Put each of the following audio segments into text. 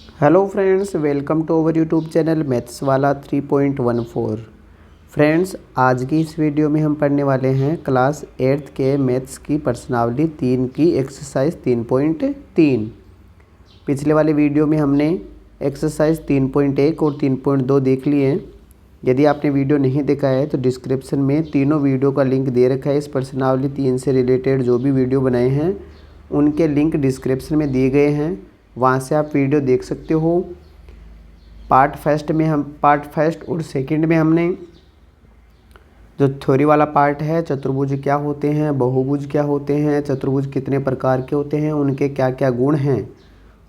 Hello friends, welcome to our YouTube channel maths वाला 3.14। Friends, आज की इस वीडियो में हम पढ़ने वाले हैं क्लास 8th के मैथ्स की प्रश्नावली 3 की एक्सरसाइज 3.3। पिछले वाले वीडियो में हमने एक्सरसाइज 3.1 और 3.2 देख लिए हैं। यदि आपने वीडियो नहीं देखा है तो डिस्क्रिप्शन में तीनों वीडियो का लिंक दे रखा है। इस प्रश्नावली 3 से रिलेटेड जो भी वीडियो बनाए हैं उनके लिंक डिस्क्रिप्शन में दिए गए हैं, वहाँ से आप वीडियो देख सकते हो। पार्ट फर्स्ट और सेकंड में हमने जो थ्योरी वाला पार्ट है, चतुर्भुज क्या होते हैं, बहुभुज क्या होते हैं, चतुर्भुज कितने प्रकार के होते हैं, उनके क्या क्या गुण हैं,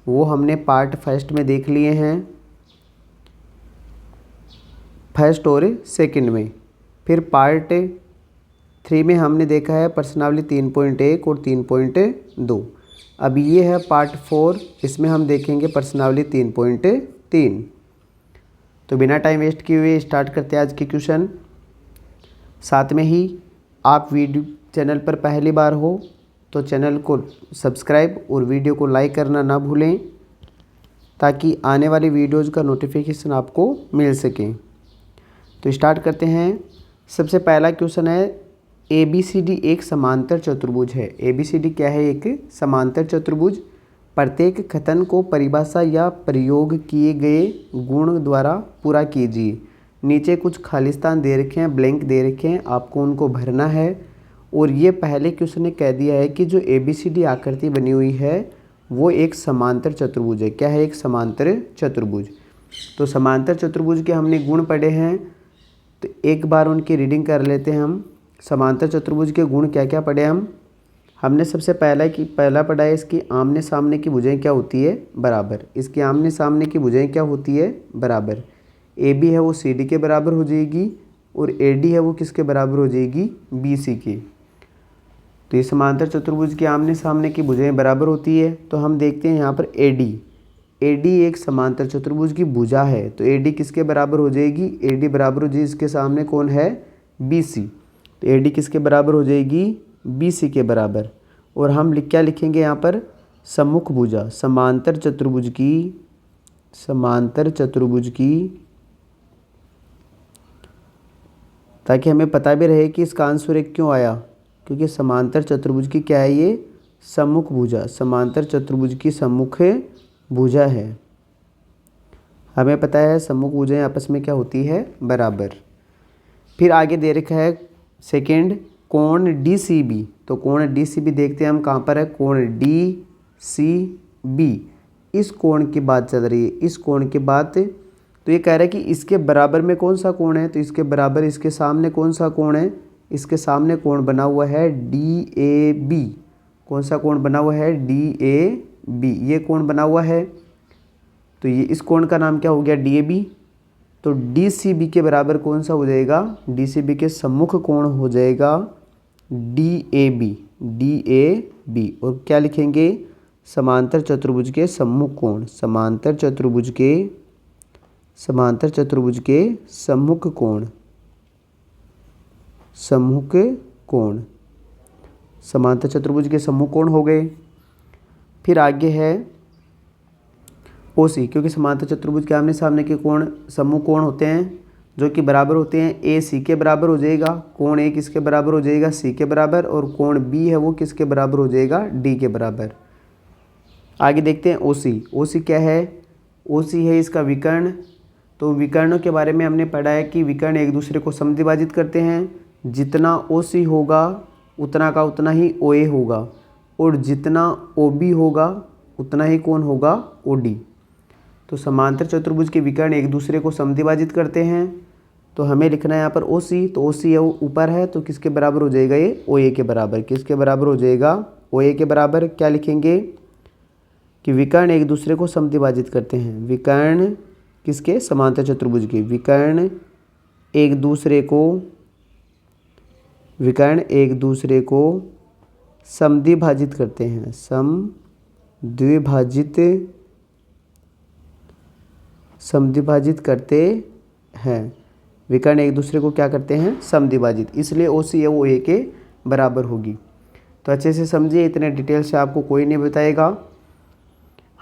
वो हमने पार्ट फर्स्ट में देख लिए हैं, फर्स्ट और सेकंड में। फिर पार्ट 3 में हमने देखा है प्रश्नावली 3.1 और 3.2। अब ये है पार्ट 4, इसमें हम देखेंगे प्रश्नावली 3.3। तो बिना टाइम वेस्ट किए हुए स्टार्ट करते हैं आज के क्वेश्चन। साथ में ही आप वीडियो चैनल पर पहली बार हो तो चैनल को सब्सक्राइब और वीडियो को लाइक करना ना भूलें, ताकि आने वाली वीडियोज़ का नोटिफिकेशन आपको मिल सके। तो स्टार्ट करते हैं। सबसे पहला क्वेश्चन है, ABCD एक समांतर चतुर्भुज है। ABCD क्या है? एक समांतर चतुर्भुज। प्रत्येक कथन को परिभाषा या प्रयोग किए गए गुण द्वारा पूरा कीजिए। नीचे कुछ खाली स्थान दे रखे हैं, ब्लैंक दे रखे हैं, आपको उनको भरना है। और ये पहले क्वेश्चन ने कह दिया है कि जो ABCD आकृति बनी हुई है वो एक समांतर चतुर्भुज है। क्या है? एक समांतर चतुर्भुज। तो समांतर चतुर्भुज के हमने गुण पढ़े हैं, तो एक बार उनकी रीडिंग कर लेते हैं हम। समांतर चतुर्भुज के गुण क्या क्या पढ़े हमने सबसे पहला पढ़ा है, इसकी आमने सामने की भुजाएं क्या होती है? बराबर। इसकी आमने सामने की भुजाएं क्या होती है? बराबर। AB है वो CD के बराबर हो जाएगी और AD है वो किसके बराबर हो जाएगी? BC के। तो ये समांतर चतुर्भुज की आमने सामने की भुजाएं बराबर होती है। तो हम देखते हैं यहाँ पर AD एक समांतर चतुर्भुज की भुजा है, तो AD किसके बराबर हो जाएगी? AD बराबर हो जाएगी, इसके सामने कौन है? BC। तो AD किसके बराबर हो जाएगी? BC के बराबर। और हम क्या लिखेंगे यहाँ पर? सम्मुख भुजा। समांतर चतुर्भुज की ताकि हमें पता भी रहे कि इसका आंसर एक क्यों आया, क्योंकि समांतर चतुर्भुज की क्या है? ये सम्मुख भुजा। समांतर चतुर्भुज की सम्मुख भुजा है। हमें पता है सम्मुख भुजाएं आपस में क्या होती है? बराबर। फिर आगे दे रखा है सेकंड, कोण DCB। तो कोण DCB देखते हैं हम कहाँ पर है। कोण DCB, इस कोण की बात चल रही है। इस कोण की बात, तो ये कह रहा है कि इसके बराबर में कौन सा कोण है? तो इसके बराबर इसके सामने कौन सा कोण है? इसके सामने कोण बना हुआ है DAB। कौन सा कोण बना हुआ है? DAB। ये कोण बना हुआ है, तो ये इस कोण का नाम क्या हो गया? DAB। तो DCB के बराबर कौन सा हो जाएगा? DCB के सम्मुख कोण हो जाएगा DAB। और क्या लिखेंगे? समांतर चतुर्भुज के सम्मुख कोण। समांतर चतुर्भुज के सम्मुख कोण। समांतर चतुर्भुज के सम्मुख कोण हो गए। फिर आगे है OC, क्योंकि समांतर चतुर्भुज के आमने सामने के कोण सम्मुख कोण होते हैं जो कि बराबर होते हैं। AC के बराबर हो जाएगा। कोण A किसके बराबर हो जाएगा? C के बराबर। और कोण B है वो किसके बराबर हो जाएगा? D के बराबर। आगे देखते हैं OC क्या है? OC है इसका विकर्ण। तो विकर्णों के बारे में हमने पढ़ा है कि विकर्ण एक दूसरे को समद्विभाजित करते हैं। जितना OC होगा उतना का उतना ही OA होगा, और जितना OB होगा उतना ही कौन होगा? OD। तो समांतर चतुर्भुज के विकर्ण एक दूसरे को समद्विभाजित करते हैं। तो हमें लिखना है यहाँ पर OC। तो OC है वो ऊपर है, तो किसके बराबर हो जाएगा? ये OA के बराबर। किसके बराबर हो जाएगा? OA के बराबर। क्या लिखेंगे कि विकर्ण एक दूसरे को समद्विभाजित करते हैं। विकर्ण किसके? समांतर चतुर्भुज के। विकर्ण एक दूसरे को समद्विभाजित करते हैं। समद्विभाजित करते हैं। विकर्ण एक दूसरे को क्या करते हैं? समद्विभाजित। इसलिए OC है वो A के बराबर होगी। तो अच्छे से समझिए, इतने डिटेल से आपको कोई नहीं बताएगा।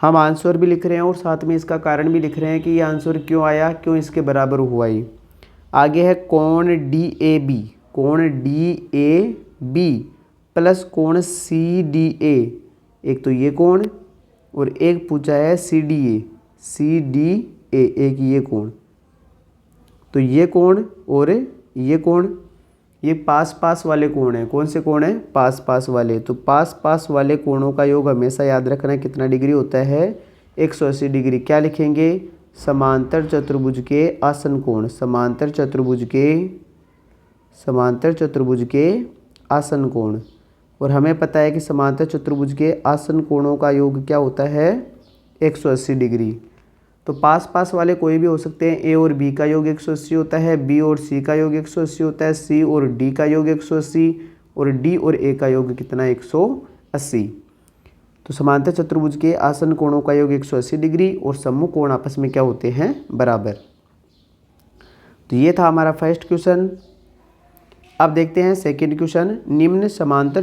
हम आंसर भी लिख रहे हैं और साथ में इसका कारण भी लिख रहे हैं कि ये आंसर क्यों आया, क्यों इसके बराबर हुआ ये। आगे है कोण DAB, कोण DAB प्लस कोण CDA, एक तो ये कोण और एक पूछा है CDA, एक ये कोण। तो ये कोण और ये कोण, ये पास पास वाले कोण हैं। कौन से कोण हैं? पास पास वाले। तो पास पास वाले कोणों का योग हमेशा याद रखना कितना डिग्री होता है? 180 डिग्री। क्या लिखेंगे? समांतर चतुर्भुज के आसन कोण, समांतर चतुर्भुज के आसन कोण। और हमें पता है कि समांतर चतुर्भुज के आसन कोणों का योग क्या होता है? 180 डिग्री। तो पास पास वाले कोई भी हो सकते हैं। ए और बी का योग 180 होता है, बी और सी का योग 180 होता है, सी और डी का योग 180 और डी और ए का योग कितना? 180। तो समांतर चतुर्भुज के आसन कोणों का योग 180 डिग्री और सम्मुख कोण आपस में क्या होते हैं? बराबर। तो ये था हमारा फर्स्ट क्वेश्चन। अब देखते हैं सेकंड क्वेश्चन। निम्न समांतर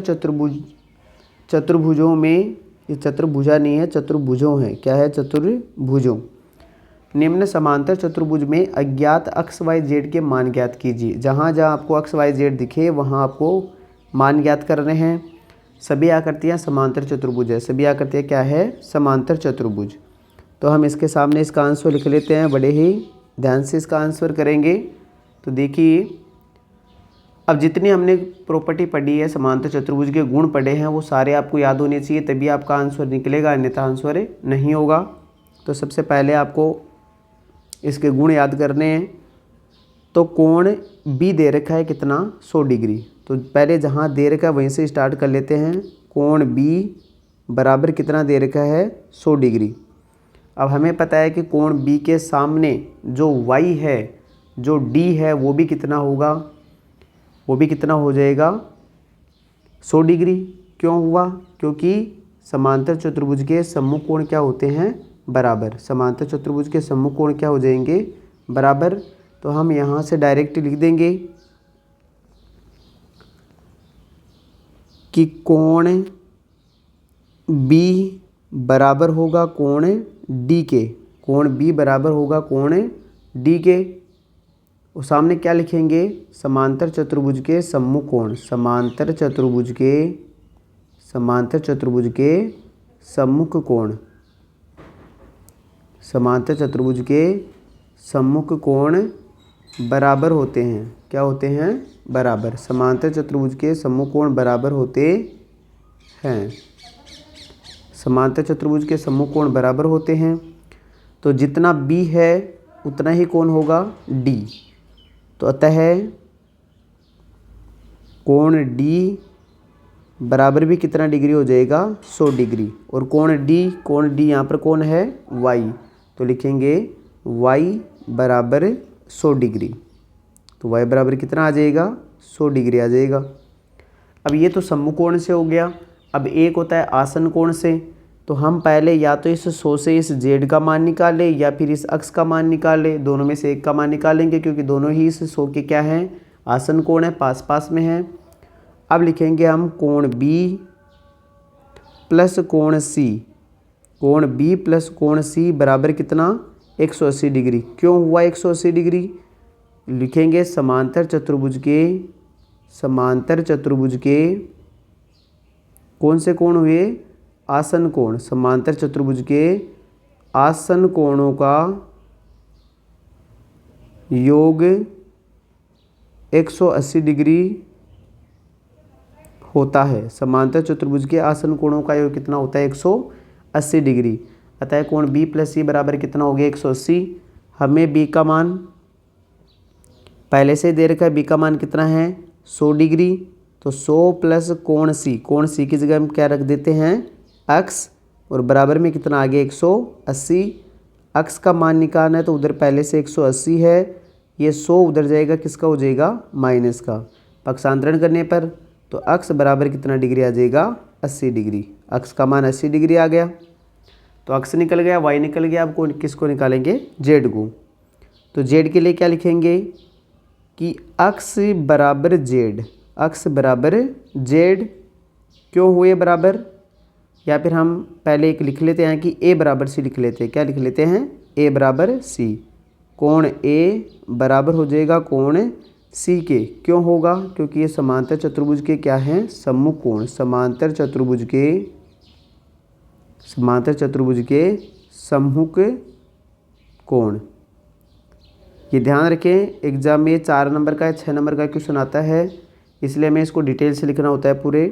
चतुर्भुजों में, ये चतुर्भुजा नहीं है, चतुर्भुजों है। क्या है? चतुर्भुजों। निम्न समांतर चतुर्भुज में अज्ञात एक्स वाई जेड के मान ज्ञात कीजिए। जहाँ जहाँ आपको एक्स वाई जेड दिखे वहाँ आपको मान ज्ञात करने हैं। सभी आकृतियाँ समांतर चतुर्भुज है। सभी आकृतियाँ क्या है? समांतर चतुर्भुज। तो हम इसके सामने इसका आंसर लिख लेते हैं, बड़े ही ध्यान से इसका आंसर करेंगे। तो देखिए, अब जितनी हमने प्रॉपर्टी पढ़ी है, समांतर चतुर्भुज के गुण पढ़े हैं, वो सारे आपको याद होने चाहिए, तभी आपका आंसर निकलेगा, अन्यथा आंसर नहीं होगा। तो सबसे पहले आपको इसके गुण याद करने हैं। तो कोण बी दे रखा है कितना? 100 डिग्री। तो पहले जहाँ दे रखा है वहीं से स्टार्ट कर लेते हैं। कोण बी बराबर कितना दे रखा है? 100 डिग्री। अब हमें पता है कि कोण बी के सामने जो वाई है, जो डी है, वो भी कितना होगा? वो भी कितना हो जाएगा? 100 डिग्री। क्यों हुआ? क्योंकि समांतर चतुर्भुज के सम्मुख कोण क्या होते हैं? बराबर। समांतर चतुर्भुज के सम्मुख कोण क्या हो जाएंगे? बराबर। तो हम यहाँ से डायरेक्ट लिख देंगे कि कोण बी बराबर होगा कोण डी के। कोण बी बराबर होगा कोण डी के। और सामने क्या लिखेंगे? समांतर चतुर्भुज के सम्मुख कोण, समांतर चतुर्भुज के सम्मुख कोण, समांतर चतुर्भुज के सम्मुख कोण बराबर होते हैं। क्या होते हैं? बराबर। समांतर चतुर्भुज के सम्मुख कोण बराबर होते हैं। समांतर चतुर्भुज के सम्मुख कोण बराबर होते हैं। तो जितना बी है उतना ही कोण होगा डी। तो अतः कोण डी बराबर भी कितना डिग्री हो जाएगा? 100 डिग्री। और कोण डी यहाँ पर कौन है? वाई। तो लिखेंगे वाई बराबर 100 डिग्री। तो वाई बराबर कितना आ जाएगा? 100 डिग्री आ जाएगा। अब ये तो सम्मुख कोण से हो गया। अब एक होता है आसन कोण से। तो हम पहले या तो इस 100 से इस जेड का मान निकालें या फिर इस अक्स का मान निकालें। दोनों में से एक का मान निकालेंगे क्योंकि दोनों ही इस 100 के क्या हैं? आसन कोण है, पास पास में है। अब लिखेंगे हम कोण बी प्लस कोण सी। कोण बी प्लस कोण सी बराबर कितना? 180 डिग्री। क्यों हुआ 180 डिग्री? लिखेंगे समांतर चतुर्भुज के कौन से कोण हुए? आसन कोण। समांतर चतुर्भुज के आसन कोणों का योग 180 डिग्री होता है। समांतर चतुर्भुज के आसन कोणों का योग कितना होता है? 180 डिग्री। अतः कोण बी प्लस सी बराबर कितना हो गया? 180। हमें बी का मान पहले से दे रखा है। बी का मान कितना है? 100 डिग्री। तो 100 प्लस कोण सी, कोण सी की जगह हम क्या रख देते हैं? एक्स। और बराबर में कितना आ गया? 180। एक्स का मान निकालना है तो उधर पहले से 180 है, ये 100 उधर जाएगा, किसका हो जाएगा? माइनस का। पक्षांतरण करने पर तो एक्स बराबर कितना डिग्री आ जाएगा? 80 डिग्री। एक्स का मान 80 डिग्री आ गया। तो एक्स निकल गया, वाई निकल गया। अब किसको निकालेंगे? जेड को। तो जेड के लिए क्या लिखेंगे कि एक्स बराबर जेड। एक्स बराबर जेड क्यों हुए बराबर? या फिर हम पहले एक लिख लेते हैं कि ए बराबर सी लिख लेते हैं। क्या लिख लेते हैं? ए बराबर सी। कोण ए बराबर हो जाएगा कोण सी के। क्यों होगा? क्योंकि ये समांतर चतुर्भुज के क्या हैं? सम्मुख कोण। समांतर चतुर्भुज के सम्मुख कोण। ये ध्यान रखें, एग्जाम में 4 नंबर का 6 नंबर का क्वेश्चन आता है, इसलिए हमें इसको डिटेल से लिखना होता है पूरे।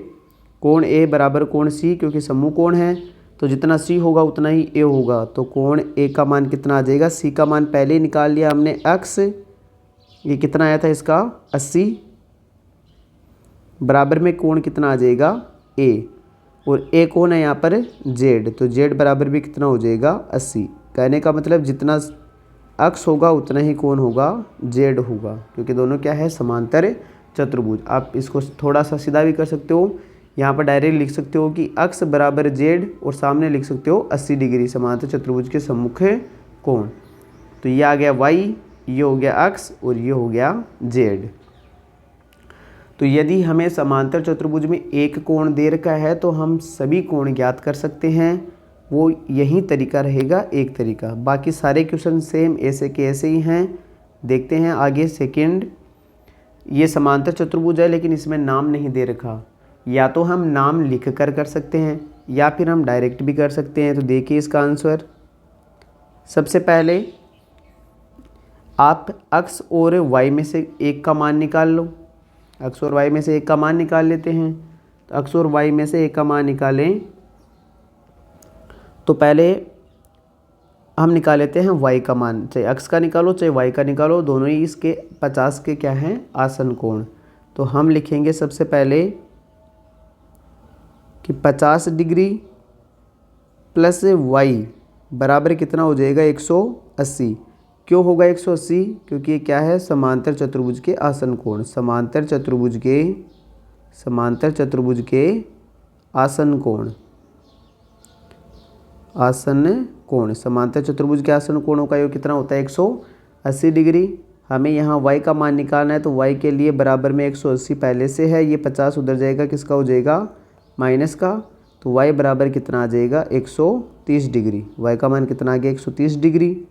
कोण ए बराबर कोण सी, क्योंकि सम्मुख कोण है तो जितना सी होगा उतना ही ए होगा। तो कोण ए का मान कितना आ जाएगा? सी का मान पहले ही निकाल लिया हमने एक्स, ये कितना आया था इसका? 80। बराबर में कोण कितना आ जाएगा? ए, और ए कौन है यहाँ पर? जेड। तो जेड बराबर भी कितना हो जाएगा? 80। कहने का मतलब जितना अक्स होगा उतना ही कौन होगा? जेड होगा, क्योंकि दोनों क्या है? समांतर चतुर्भुज। आप इसको थोड़ा सा सीधा भी कर सकते हो, यहाँ पर डायरेक्ट लिख सकते हो कि अक्स बराबर जेड, और सामने लिख सकते हो 80 डिग्री समांतर चतुर्भुज के सम्मुख कोण। तो ये आ गया वाई, ये हो गया अक्स, और ये हो गया जेड। तो यदि हमें समांतर चतुर्भुज में एक कोण दे रखा है तो हम सभी कोण ज्ञात कर सकते हैं। वो यही तरीका रहेगा, एक तरीका। बाकी सारे क्वेश्चन सेम ऐसे के ऐसे ही हैं। देखते हैं आगे। सेकंड, ये समांतर चतुर्भुज है लेकिन इसमें नाम नहीं दे रखा। या तो हम नाम लिख कर सकते हैं या फिर हम डायरेक्ट भी कर सकते हैं। तो देखिए इसका आंसर। सबसे पहले आप एक्स और वाई में से एक का मान निकाल लो। एक्स और वाई में से एक का मान निकाल लेते हैं। तो एक्स और वाई में से एक का मान निकालें तो पहले हम निकाल लेते हैं वाई का मान। चाहे एक्स का निकालो चाहे वाई का निकालो, दोनों ही इसके 50 के क्या हैं? आसन कोण। तो हम लिखेंगे सबसे पहले कि 50 डिग्री प्लस वाई बराबर कितना हो जाएगा? 180। क्यों होगा 180? क्योंकि ये क्या है? समांतर चतुर्भुज के आसन कोण। समांतर चतुर्भुज के आसन कोण। आसन कोण, समांतर चतुर्भुज के आसन कोणों का योग कितना होता है? 180 डिग्री। हमें यहाँ y का मान निकालना है, तो y के लिए बराबर में 180 पहले से है, ये 50 उधर जाएगा, किसका हो जाएगा? माइनस का। तो y बराबर कितना आ जाएगा? 130 डिग्री। y का मान कितना आ गया? 130 डिग्री।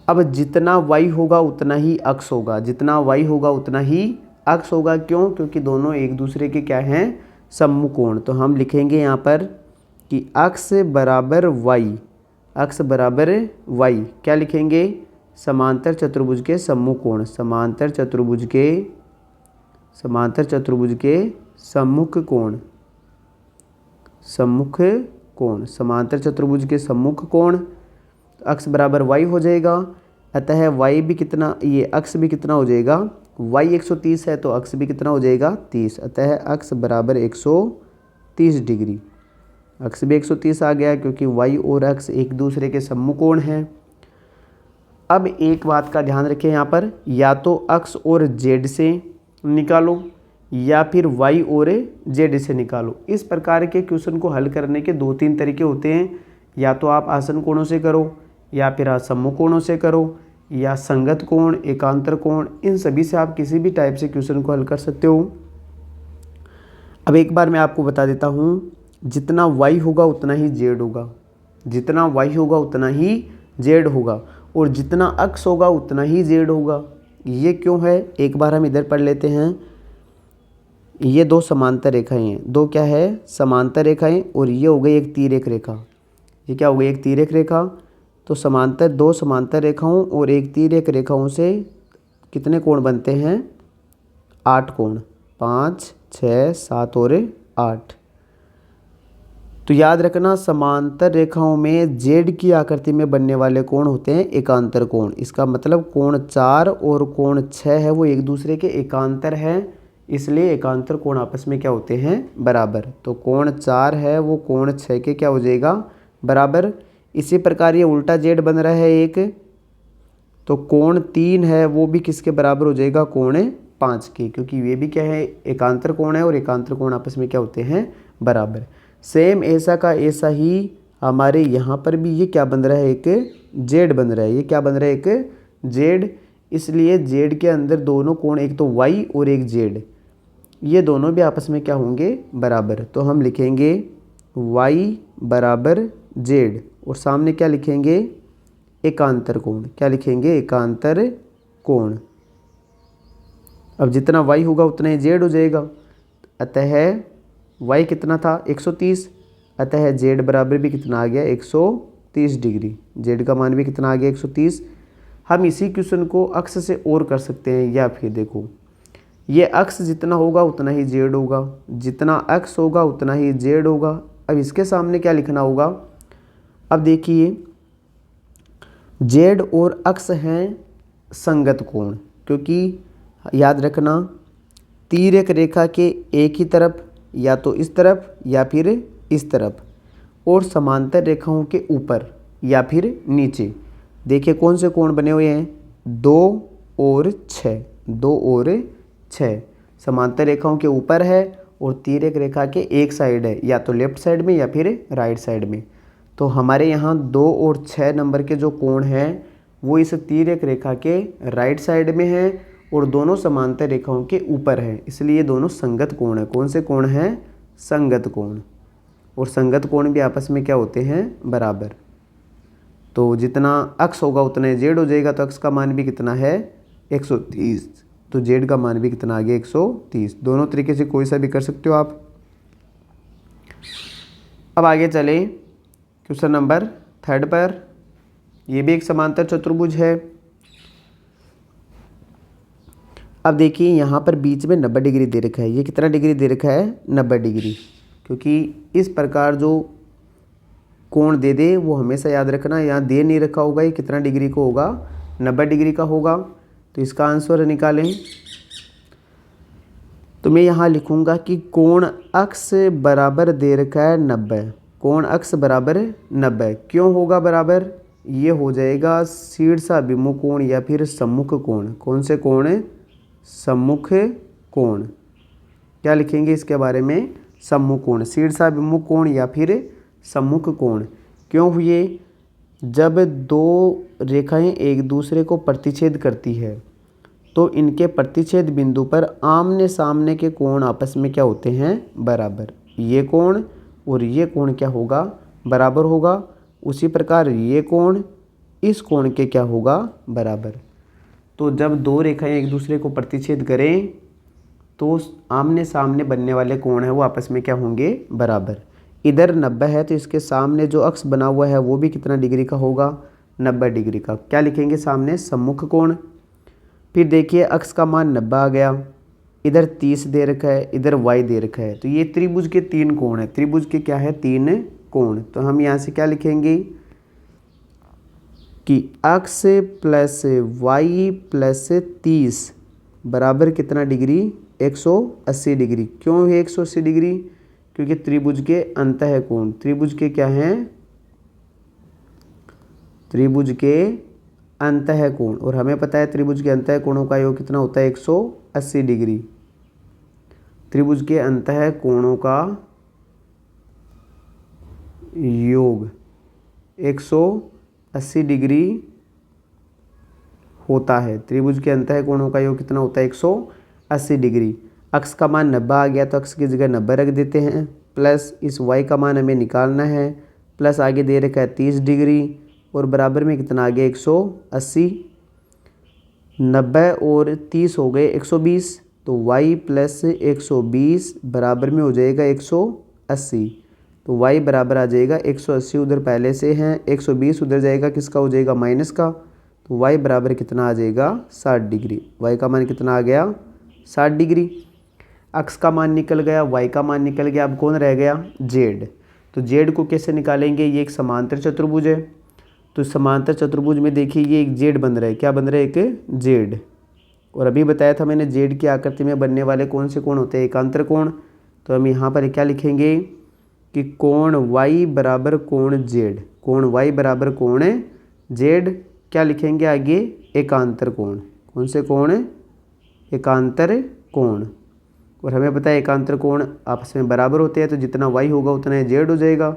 अब जितना y होगा उतना ही अक्स होगा। जितना y होगा उतना ही अक्स होगा। क्यों? क्योंकि दोनों एक दूसरे के क्या हैं? सम्मुख कोण। तो हम लिखेंगे यहाँ पर कि अक्स बराबर वाई। अक्स बराबर वाई क्या लिखेंगे? समांतर चतुर्भुज के सम्मुख कोण। समांतर चतुर्भुज के सम्मुख कोण। सम्मुख कोण, समांतर चतुर्भुज के सम्मुख कोण। अक्स बराबर वाई हो जाएगा। अतः वाई भी कितना, ये अक्स भी कितना हो जाएगा? वाई 130 है तो अक्स भी कितना हो जाएगा? 30। अतः अक्स बराबर 130 डिग्री। अक्स भी 130 आ गया, क्योंकि वाई और अक्स एक दूसरे के सम्मुख कोण हैं। अब एक बात का ध्यान रखें यहाँ पर, या तो अक्स और जेड से निकालो या फिर वाई और जेड से निकालो। इस प्रकार के क्वेश्चन को हल करने के 2-3 तरीके होते हैं। या तो आप आसन कोणों से करो, या फिर सम्मुख कोणों से करो, या संगत कोण, एकांतर कोण, इन सभी से आप किसी भी टाइप से क्वेश्चन को हल कर सकते हो। अब एक बार मैं आपको बता देता हूँ, जितना y होगा उतना ही z होगा। जितना y होगा उतना ही z होगा, और जितना अक्स होगा उतना ही z होगा। ये क्यों है? एक बार हम इधर पढ़ लेते हैं। ये दो समांतर रेखाएं हैं। दो क्या है? समांतर रेखाएं। और ये हो गई एक तिर्यक रेखा। ये क्या हो गई? एक तिर्यक रेखा। तो समांतर, दो समांतर रेखाओं और एक तिर्यक रेखाओं से कितने कोण बनते हैं? 8 कोण। 5, 6, 7 और 8। तो याद रखना, समांतर रेखाओं में जेड की आकृति में बनने वाले कोण होते हैं एकांतर कोण। इसका मतलब कोण 4 और कोण 6 है वो एक दूसरे के एकांतर हैं, इसलिए एकांतर कोण आपस में क्या होते हैं? बराबर। तो कोण 4 है वो कोण 6 के क्या हो जाएगा? बराबर। इसी प्रकार ये उल्टा जेड बन रहा है एक, तो कोण 3 है वो भी किसके बराबर हो जाएगा? कोण 5 के, क्योंकि ये भी क्या है? एकांतर कोण है, और एकांतर कोण आपस में क्या होते हैं? बराबर। सेम ऐसा का ऐसा ही हमारे यहाँ पर भी ये क्या बन रहा है? एक जेड बन रहा है। ये क्या बन रहा है? एक जेड। इसलिए जेड के अंदर दोनों कोण, एक तो वाई और एक जेड, ये दोनों भी आपस में क्या होंगे, बराबर। तो हम लिखेंगे y बराबर z और सामने क्या लिखेंगे, एकांतर कोण। क्या लिखेंगे, एकांतर कोण। अब जितना y होगा उतना ही z हो जाएगा। अतः y कितना था, 130। अतः z बराबर भी कितना आ गया, 130 डिग्री। z का मान भी कितना आ गया, 130। हम इसी क्वेश्चन को अक्ष से और कर सकते हैं, या फिर देखो ये अक्ष जितना होगा उतना ही z होगा, जितना अक्ष होगा उतना ही z होगा। अब इसके सामने क्या लिखना होगा, अब देखिए z और अक्ष हैं संगत कोण, क्योंकि याद रखना तिर्यक रेखा के एक ही तरफ, या तो इस तरफ या फिर इस तरफ, और समांतर रेखाओं के ऊपर या फिर नीचे। देखिए कौन से कोण बने हुए हैं, 2 और 6, 2 और 6 समांतर रेखाओं के ऊपर है और तिर्यक रेखा के एक साइड है, या तो लेफ्ट साइड में या फिर राइट साइड में। तो हमारे यहाँ 2 और 6 नंबर के जो कोण हैं वो इस तिर्यक रेखा के राइट साइड में है और दोनों समांतर रेखाओं के ऊपर है, इसलिए दोनों संगत कोण है। कौन से कोण हैं, संगत कोण। और संगत कोण भी आपस में क्या होते हैं, बराबर। तो जितना अक्ष होगा उतना ही z हो जाएगा। तो अक्ष का मान भी कितना है, 130। तो z का मान भी कितना आ गया, 130। दोनों तरीके से कोई सा भी कर सकते हो आप। अब आगे चले क्वेश्चन नंबर 3 पर। यह भी एक समांतर चतुर्भुज है। अब देखिए यहाँ पर बीच में 90 डिग्री दे रखा है। ये कितना डिग्री दे रखा है, 90 डिग्री। क्योंकि इस प्रकार जो कोण दे दे वो हमेशा याद रखना, यहाँ दे नहीं रखा होगा ये कितना डिग्री को होगा, 90 डिग्री का होगा। तो इसका आंसर निकालें। तो मैं यहाँ लिखूँगा कि कोण अक्ष बराबर दे रखा है 90। कोण अक्ष बराबर 90 क्यों होगा बराबर, ये हो जाएगा शीर्षाभिमुख कोण या फिर सम्मुख कोण। कौन से कोण, सम्मुख कोण। क्या लिखेंगे इसके बारे में, सम्मुख कोण, शीर्षाभिमुख कोण या फिर सम्मुख कोण। क्यों हुए, जब दो रेखाएं एक दूसरे को प्रतिच्छेद करती है तो इनके प्रतिच्छेद बिंदु पर आमने सामने के कोण आपस में क्या होते हैं, बराबर। ये कोण और ये कोण क्या होगा, बराबर होगा। उसी प्रकार ये कोण इस कोण के क्या होगा, बराबर। तो जब दो रेखाएं एक दूसरे को प्रतिच्छेद करें तो आमने सामने बनने वाले कोण हैं वो आपस में क्या होंगे, बराबर। इधर 90 है तो इसके सामने जो अक्ष बना हुआ है वो भी कितना डिग्री का होगा, 90 डिग्री का। क्या लिखेंगे सामने, सम्मुख कोण। फिर देखिए अक्ष का मान 90 आ गया, इधर 30 दे रखा है, इधर y दे रखा है। तो ये त्रिभुज के 3 कोण है। त्रिभुज के क्या है, 3 कोण। तो हम यहाँ से क्या लिखेंगे कि अक्ष प्लस y प्लस 30 बराबर कितना डिग्री, 180 डिग्री। क्यों है 180 डिग्री, क्योंकि त्रिभुज के अंतः कोण, त्रिभुज के क्या हैं, त्रिभुज के अंतः कोण। और हमें पता है त्रिभुज के अंतः कोणों का योग कितना होता है, 180 डिग्री। त्रिभुज के अंतः कोणों का योग 180 डिग्री होता है। त्रिभुज के अंतः कोणों का योग कितना होता है, 180 डिग्री। अक्ष का मान 90 आ गया तो अक्ष की जगह 90 रख देते हैं, प्लस इस y का मान हमें निकालना है, प्लस आगे दे रखा है 30 डिग्री और बराबर में कितना आ गया, 180। 90 और 30 हो गए 120। तो y प्लस 120 बराबर में हो जाएगा 180। तो y बराबर आ जाएगा 180, उधर पहले से हैं 120, उधर जाएगा किसका, हो जाएगा माइनस का। तो y बराबर कितना आ जाएगा, 60 डिग्री। y का मान कितना आ गया, 60 डिग्री। अक्ष का मान निकल गया, y का मान निकल गया, अब कौन रह गया, z। तो z को कैसे निकालेंगे, ये एक समांतर चतुर्भुज है। तो समांतर चतुर्भुज में देखिए ये एक z बन रहा है, क्या बन रहा है, एक z। और अभी बताया था मैंने z की आकृति में बनने वाले कौन से कोण होते हैं, एकांतर कोण। तो हम यहाँ पर क्या लिखेंगे कि कोण y बराबर कोण z, कोण y बराबर कोण z। क्या लिखेंगे आगे, एकांतर कोण। कौन से कोण, एकांतर कोण। और हमें पता है एकांतर कोण आपस में बराबर होते हैं, तो जितना y होगा उतना ही z हो जाएगा।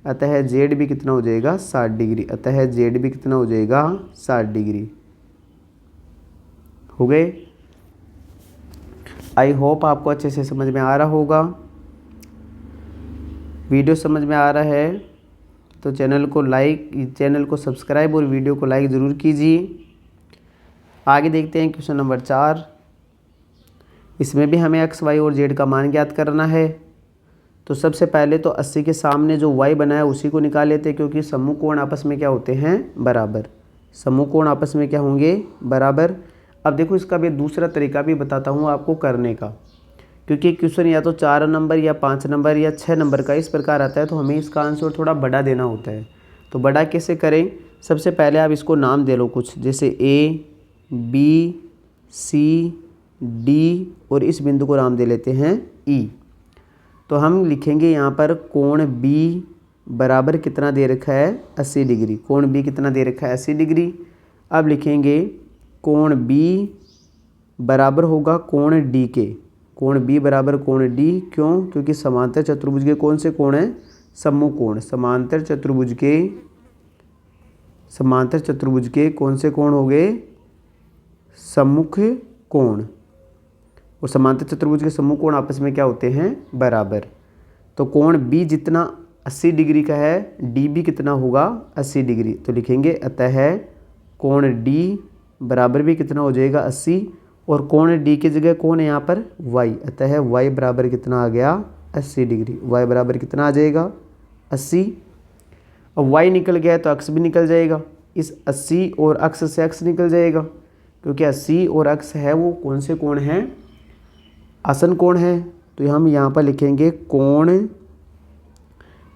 अतः z भी कितना हो जाएगा, 60 डिग्री। अतः z भी कितना हो जाएगा, 60 डिग्री। हो गए। आई होप आपको अच्छे से समझ में आ रहा होगा। वीडियो समझ में आ रहा है तो चैनल को सब्सक्राइब और वीडियो को लाइक ज़रूर कीजिए। आगे देखते हैं क्वेश्चन नंबर 4। इसमें भी हमें एक्स वाई और जेड का मान ज्ञात करना है। तो सबसे पहले तो 80 के सामने जो y बना है उसी को निकाल लेते हैं, क्योंकि समूह कोण आपस में क्या होते हैं, बराबर। समूह कोण आपस में क्या होंगे, बराबर। अब देखो इसका भी दूसरा तरीका भी बताता हूँ आपको करने का, क्योंकि क्वेश्चन या तो 4 नंबर या 5 नंबर या 6 नंबर का इस प्रकार आता है, तो हमें इसका आंसर थोड़ा बड़ा देना होता है। तो बड़ा कैसे करें, सबसे पहले आप इसको नाम दे लो कुछ, जैसे A B C D और इस बिंदु को नाम दे लेते हैं E। तो हम लिखेंगे यहाँ पर कोण B बराबर कितना दे रखा है, 80 डिग्री। कोण B कितना दे रखा है, 80 डिग्री। अब लिखेंगे कोण B बराबर होगा कोण D के। कोण B बराबर कोण D, क्यों, क्योंकि समांतर चतुर्भुज के कौन से कोण हैं, सम्मुख कोण। समांतर चतुर्भुज के कौन से कोण हो गए, सम्मुख कोण। और समांतर चतुर्भुज के सम्मुख कोण आपस में क्या होते हैं, बराबर। तो कोण B जितना 80 डिग्री का है, DB कितना होगा, 80 डिग्री। तो लिखेंगे अतः कोण D बराबर भी कितना हो जाएगा, 80। और कोण D की जगह कौन है यहाँ पर, Y। अतः Y बराबर कितना आ गया, 80 डिग्री। Y बराबर कितना आ जाएगा, 80। अब Y निकल गया तो अक्ष भी निकल जाएगा। इस 80 और अक्ष से अक्ष निकल जाएगा, क्योंकि 80 और अक्ष है वो कौन से कोण हैं, आसन कोण है। तो हम यहाँ पर लिखेंगे कोण,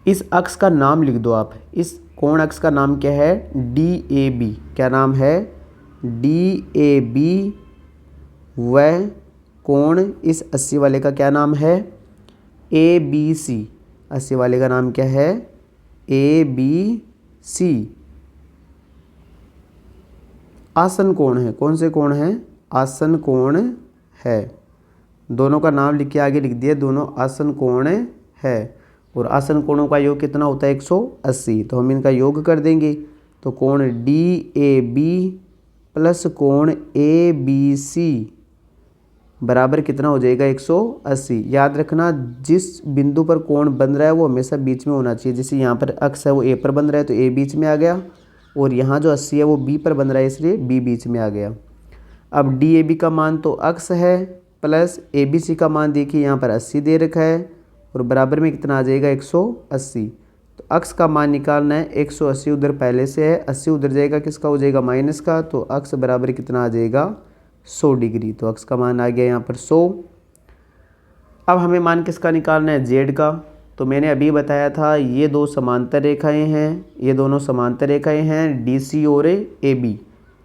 इस अक्ष का नाम लिख दो आप। इस कोण अक्ष का नाम क्या है, DAB। क्या नाम है, DAB। वह कोण इस 80 वाले का क्या नाम है, ABC। 80 वाले का नाम क्या है, ABC। आसन कोण है, कौन से कोण है, आसन कोण है। दोनों का नाम लिख के आगे लिख दिया, दोनों आसन कोण है। और आसन कोणों का योग कितना होता है, 180। तो हम इनका योग कर देंगे। तो कोण DAB प्लस कोण ABC बराबर कितना हो जाएगा, 180। याद रखना जिस बिंदु पर कोण बन रहा है वो हमेशा बीच में होना चाहिए। जैसे यहाँ पर अक्ष है वो A पर बन रहा है तो A बीच में आ गया, और यहाँ जो 80 है वो B पर बन रहा है इसलिए B बीच में आ गया। अब DAB का मान तो अक्ष है, प्लस ABC का मान देखिए यहाँ पर 80 दे रखा है, और बराबर में कितना आ जाएगा, 180। तो अक्ष का मान निकालना है, 180 उधर पहले से है, 80 उधर जाएगा, किसका हो जाएगा, माइनस का। तो अक्ष बराबर कितना आ जाएगा, 100 डिग्री। तो अक्ष का मान आ गया यहाँ पर 100। अब हमें मान किसका निकालना है, जेड का। तो मैंने अभी बताया था ये दो समांतर रेखाएं हैं, ये दोनों समांतर रेखाएं हैं, DC और AB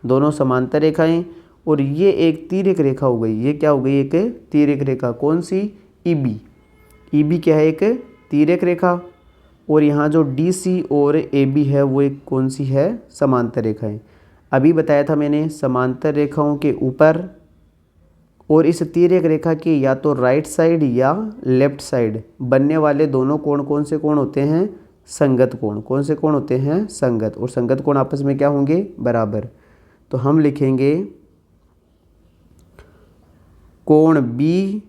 दोनों समांतर रेखाएं। और ये एक तिर्यक रेखा हो गई, ये क्या हो गई, एक तिर्यक रेखा। कौन सी, EB क्या है, एक तिर्यक रेखा। और यहाँ जो DC और AB है वो एक कौन सी है, समांतर रेखा है। अभी बताया था मैंने समांतर रेखाओं के ऊपर और इस तिर्यक रेखा के या तो राइट साइड या लेफ्ट साइड बनने वाले दोनों कोण कौन से कोण होते हैं, संगत कोण। कौन से कोण होते हैं, संगत। और संगत कोण आपस में क्या होंगे, बराबर। तो हम लिखेंगे कोण B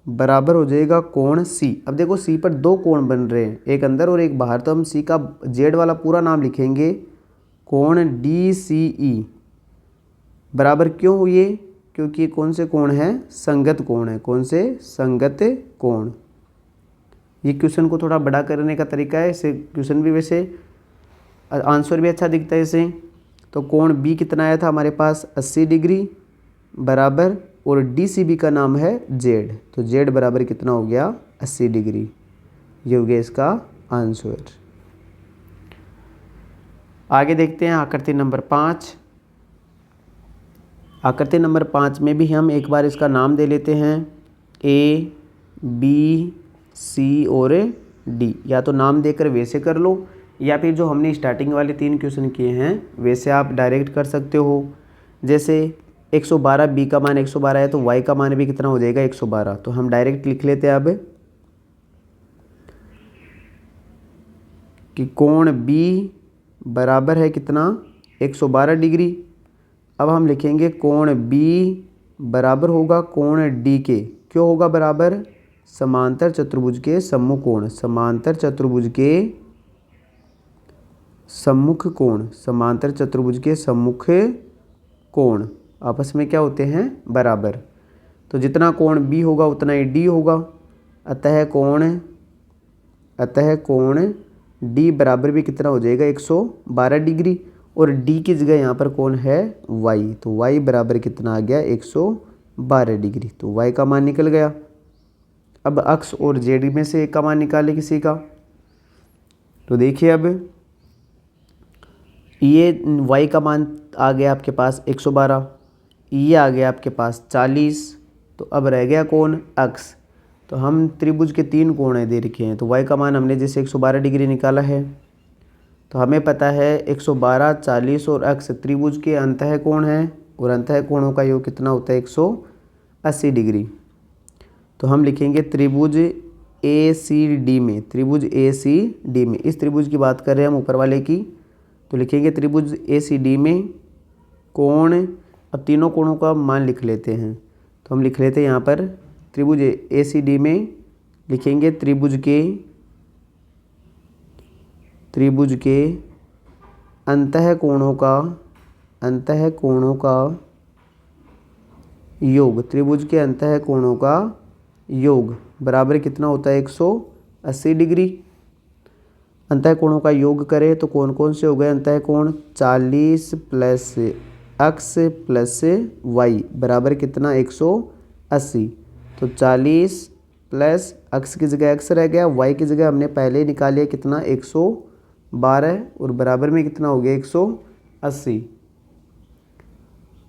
बराबर हो जाएगा कोण C। अब देखो C पर दो कोण बन रहे हैं, एक अंदर और एक बाहर। तो हम C का जेड वाला पूरा नाम लिखेंगे कोण DCE बराबर। क्यों हुए, क्योंकि कौन से कोण है, संगत कोण है। कौन से, संगत कोण। ये क्वेश्चन को थोड़ा बड़ा करने का तरीका है, इसे क्वेश्चन भी वैसे आंसर भी अच्छा दिखता है इसे। तो कोण B कितना आया था हमारे पास, 80 डिग्री बराबर, और DCB का नाम है जेड। तो जेड बराबर कितना हो गया, 80 डिग्री। ये हो गया इसका आंसर। आगे देखते हैं आकृति नंबर 5। आकृति नंबर 5 में भी हम एक बार इसका नाम दे लेते हैं, A B C और D। या तो नाम देकर वैसे कर लो, या फिर जो हमने स्टार्टिंग वाले 3 क्वेश्चन किए हैं वैसे आप डायरेक्ट कर सकते हो। जैसे 112, B का मान 112 है तो Y का मान भी कितना हो जाएगा, 112। तो हम डायरेक्ट लिख लेते हैं अब कि कोण B बराबर है कितना, 112 डिग्री। अब हम लिखेंगे कोण B बराबर होगा कोण डी के। क्यों होगा बराबर? समांतर चतुर्भुज के सम्मुख कोण, समांतर चतुर्भुज के सम्मुख कोण, समांतर चतुर्भुज के सम्मुख कोण आपस में क्या होते हैं? बराबर। तो जितना कोण बी होगा उतना ही डी होगा। अतः कोण डी बराबर भी कितना हो जाएगा? 112 डिग्री। और डी की जगह यहाँ पर कौन है? वाई। तो वाई बराबर कितना आ गया? 112 डिग्री। तो वाई का मान निकल गया। अब अक्स और जेड में से एक का मान निकाले किसी का। तो देखिए अब ये वाई का मान आ गया आपके पास 112, ये आ गया आपके पास 40। तो अब रह गया कौन? अक्स। तो हम त्रिभुज के 3 कोण दे रखे हैं। तो वाई का मान हमने जैसे 112 डिग्री निकाला है, तो हमें पता है 112, 40 और अक्स त्रिभुज के अंतः कोण है, और अंतः कोणों का योग कितना होता है? 180 डिग्री। तो हम लिखेंगे त्रिभुज ए सी डी में, त्रिभुज ए सी डी में, इस त्रिभुज की बात कर रहे हैं हम ऊपर वाले की। तो लिखेंगे त्रिभुज ए सी डी में कोण, अब तीनों कोणों का मान लिख लेते हैं। तो हम लिख लेते हैं यहाँ पर त्रिभुज ए सी डी में लिखेंगे त्रिभुज के अंतः कोणों का योग, त्रिभुज के अंतः कोणों का योग बराबर कितना होता है? 180 डिग्री। अंतः कोणों का योग करें तो कौन कौन से हो गए अंतः कोण? 40 प्लस अक्स प्लस वाई बराबर कितना? 180। तो 40 प्लस अक्स की जगह एक्स रह गया, वाई की जगह हमने पहले ही निकाले कितना? 112, और बराबर में कितना हो गया? 180।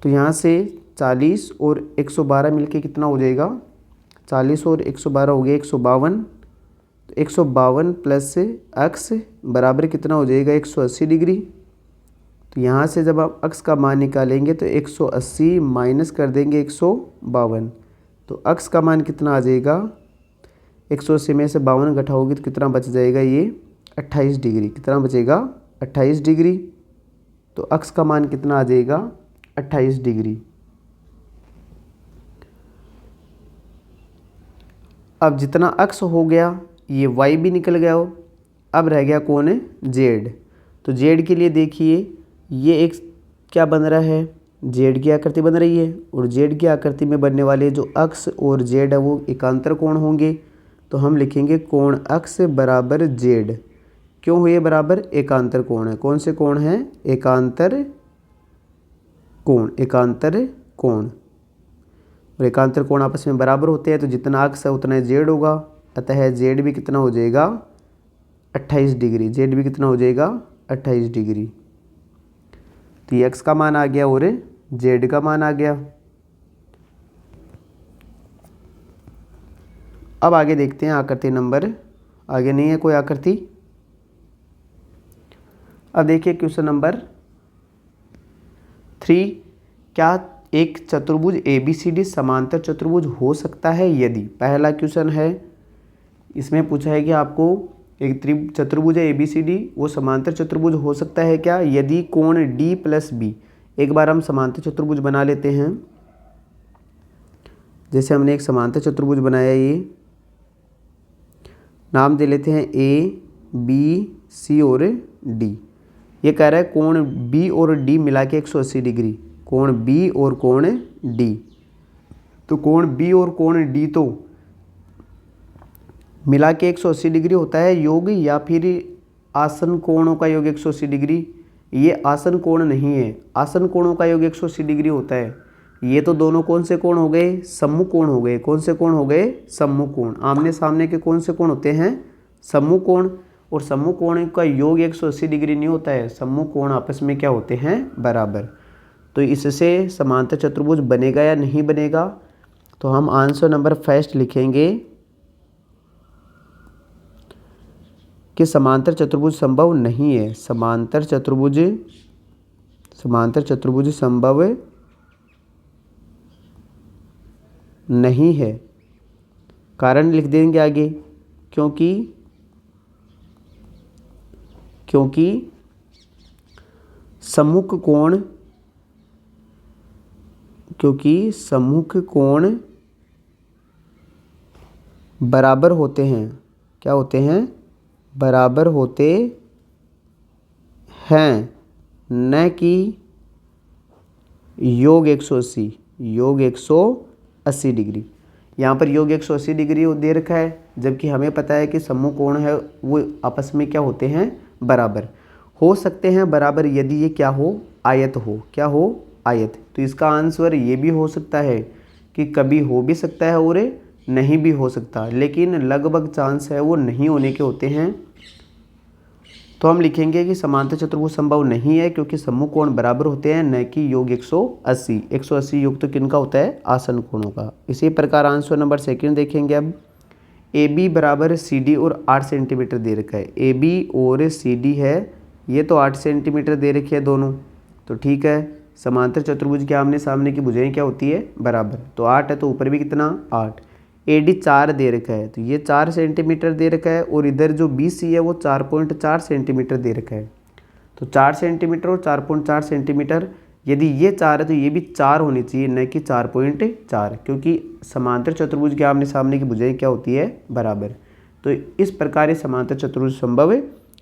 तो यहाँ से 40 और 112 मिलके कितना हो जाएगा? 40 और 112 हो गया 152। तो 152 प्लस अक्स बराबर कितना हो जाएगा? 180 डिग्री। तो यहाँ से जब आप अक्स का मान निकालेंगे तो 180 माइनस कर देंगे 152। तो अक्स का मान कितना आ जाएगा? 180 में से 52 घटाओगे तो कितना बच जाएगा? ये 28 डिग्री। कितना बचेगा? 28 डिग्री। तो अक्स का मान कितना आ जाएगा? 28 डिग्री। अब जितना अक्स हो गया ये वाई भी निकल गया हो। अब रह गया कौन है? जेड। तो जेड के लिए देखिए ये एक क्या बन रहा है? जेड की आकृति बन रही है, और जेड की आकृति में बनने वाले जो अक्स और जेड है वो एकांतर कोण होंगे। तो हम लिखेंगे कोण अक्स बराबर जेड। क्यों हुए बराबर? एकांतर कोण है। कौन से कोण हैं? एकांतर कोण। और एकांतर कोण आपस में बराबर होते हैं, तो जितना अक्स है उतना जेड होगा। अतः जेड भी कितना हो जाएगा? 28 डिग्री। जेड भी कितना हो जाएगा? 28 डिग्री। तो ये एक्स का मान आ गया और जेड का मान आ गया। अब आगे देखते हैं आकृति नंबर, आगे नहीं है कोई आकृति। अब देखिए क्वेश्चन नंबर 3, क्या एक चतुर्भुज ABCD समांतर चतुर्भुज हो सकता है यदि? पहला क्वेश्चन है, इसमें पूछा है कि आपको एक चतुर्भुज है ABCD, वो समांतर चतुर्भुज हो सकता है क्या यदि कोण D प्लस B। एक बार हम समांतर चतुर्भुज बना लेते हैं। जैसे हमने एक समांतर चतुर्भुज बनाया, ये नाम दे लेते हैं A, B, C और D। ये कह रहा है कोण B और D मिला के 180 डिग्री, कोण B और कोण D। तो कोण B और कोण D तो मिला के 180 डिग्री होता है योग, या फिर आसन कोणों का योग 180 डिग्री? ये आसन कोण नहीं है, आसन कोणों का योग 180 डिग्री होता है। ये तो दोनों कौन से कोण हो गए? सम्मुख कोण हो गए। कौन से कोण हो गए? सम्मुख कोण। आमने सामने के कौन से कोण होते हैं? सम्मुख कोण। और सम्मुख कोण का योग 180 डिग्री नहीं होता है, सम्मुख कोण आपस में क्या होते हैं? बराबर। तो इससे समांतर चतुर्भुज बनेगा या नहीं बनेगा? तो हम आंसर नंबर फर्स्ट लिखेंगे कि समांतर चतुर्भुज संभव नहीं है। समांतर चतुर्भुज संभव नहीं है। कारण लिख देंगे आगे, क्योंकि सम्मुख कोण क्योंकि सम्मुख कोण बराबर होते हैं। क्या होते हैं? बराबर होते हैं, न कि योग 180, योग 180 डिग्री। यहाँ पर योग 180 डिग्री दे रखा है, जबकि हमें पता है कि सम्मुख कोण है वो आपस में क्या होते हैं? बराबर हो सकते हैं। बराबर यदि ये क्या हो? आयत हो। क्या हो? आयत। तो इसका आंसर ये भी हो सकता है कि कभी हो भी सकता है और नहीं भी हो सकता, लेकिन लगभग चांस है वो नहीं होने के होते हैं। तो हम लिखेंगे कि समांतर चतुर्भुज संभव नहीं है, क्योंकि सम्मुख कोण बराबर होते हैं, न कि योग 180। 180 योग तो किनका होता है? आसन कोणों का। इसी प्रकार आंसर नंबर सेकंड देखेंगे अब। ए बी बराबर सी डी और 8 सेंटीमीटर दे रखा है। ए बी और सी डी है, ये तो 8 सेंटीमीटर दे रखे हैं दोनों, तो ठीक है। समांतर चतुर्भुज के आमने सामने की भुजाएं क्या होती है? बराबर। तो 8 है तो ऊपर भी कितना? 8। ए डी 4 दे रखा है, तो ये 4 सेंटीमीटर दे रखा है, और इधर जो बी सी है वो 4.4 सेंटीमीटर दे रखा है। तो 4 सेंटीमीटर और 4.4 सेंटीमीटर, यदि ये 4 है तो ये भी 4 होनी चाहिए, न कि 4.4, क्योंकि समांतर चतुर्भुज के आमने सामने की भुजाएं क्या होती है? बराबर। तो इस प्रकार ये समांतर चतुर्भुज संभव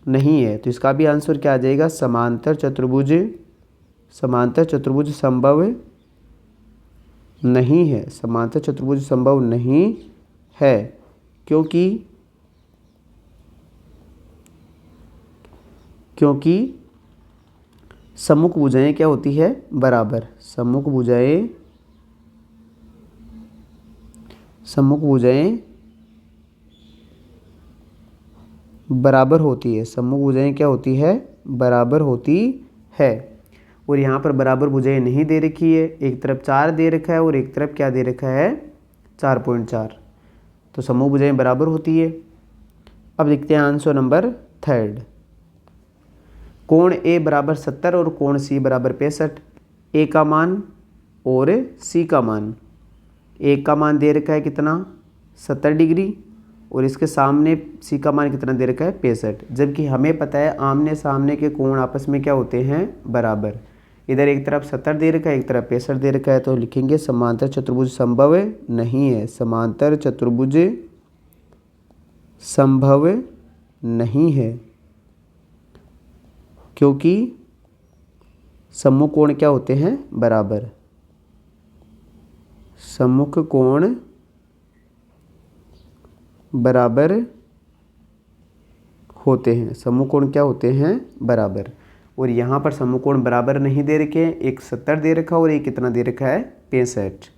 नहीं है। तो इसका भी आंसर क्या आ जाएगा? समांतर चतुर्भुज संभव नहीं है। समांतर चतुर्भुज संभव नहीं है, क्योंकि सम्मुख भुजाएं क्या होती है? बराबर। सम्मुख भुजाएं बराबर होती है। सम्मुख भुजाएं क्या होती है? बराबर होती है। और यहाँ पर बराबर भुजाएं नहीं दे रखी है, एक तरफ 4 दे रखा है और एक तरफ क्या दे रखा है? 4.4। तो सम्मुख भुजाएं बराबर होती है। अब देखते हैं आंसर नंबर थर्ड। कोण ए बराबर 70 और कोण सी बराबर 65। ए का मान और सी का मान। ए का मान दे रखा है कितना? 70 डिग्री, और इसके सामने सी का मान कितना दे रखा है? 65। जबकि हमें पता है आमने सामने के कोण आपस में क्या होते हैं? बराबर। इधर एक तरफ 70 दे रखा है, एक तरफ 65 दे रखा है, तो लिखेंगे समांतर चतुर्भुज संभव नहीं है। समांतर चतुर्भुज संभव नहीं है, क्योंकि सम्मुख कोण क्या होते हैं? बराबर। सम्मुख कोण बराबर होते हैं। सम्मुख कोण क्या होते हैं? बराबर। और यहाँ पर सम्मुख कोण बराबर नहीं दे रखे हैं, एक 70 दे रखा और एक कितना दे रखा है? 65।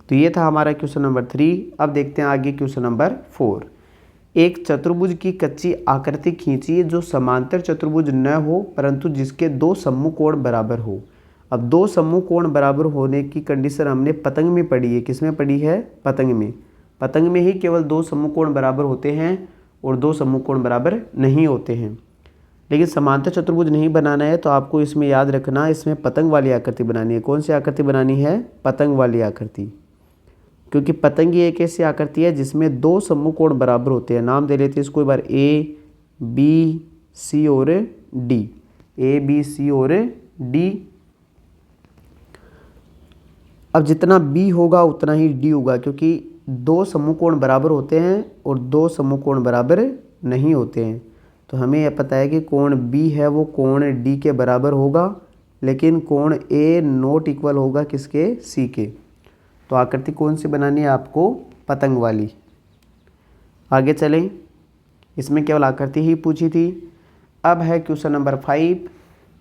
तो ये था हमारा क्वेश्चन नंबर 3। अब देखते हैं आगे क्वेश्चन नंबर 4। एक चतुर्भुज की कच्ची आकृति खींचिए जो समांतर चतुर्भुज न हो, परंतु जिसके 2 सम्मुख कोण बराबर हो। अब 2 सम्मुख कोण बराबर होने की कंडीशन हमने पतंग में पढ़ी है। किसमें पढ़ी है? पतंग में। पतंग में ही केवल 2 सम्मुख कोण बराबर होते हैं और 2 सम्मुख कोण बराबर नहीं होते हैं। लेकिन समांतर चतुर्भुज नहीं बनाना है तो आपको इसमें याद रखना, इसमें पतंग वाली आकृति बनानी है। कौन सी आकृति बनानी है? पतंग वाली आकृति, क्योंकि पतंग ही एक ऐसी आकृति है जिसमें 2 सम्मुख कोण बराबर होते हैं। नाम दे लेते हैं इसको एक बार, ए बी सी और डी। ए बी सी और डी। अब जितना बी होगा उतना ही डी होगा, क्योंकि 2 सम्मुख कोण बराबर होते हैं और 2 सम्मुख कोण बराबर नहीं होते हैं। तो हमें यह पता है कि कोण बी है वो कोण डी के बराबर होगा, लेकिन कोण ए नॉट इक्वल होगा किसके? सी के। तो आकृति कौन सी बनानी है आपको? पतंग वाली। आगे चलें, इसमें केवल आकृति ही पूछी थी। अब है क्वेश्चन नंबर 5।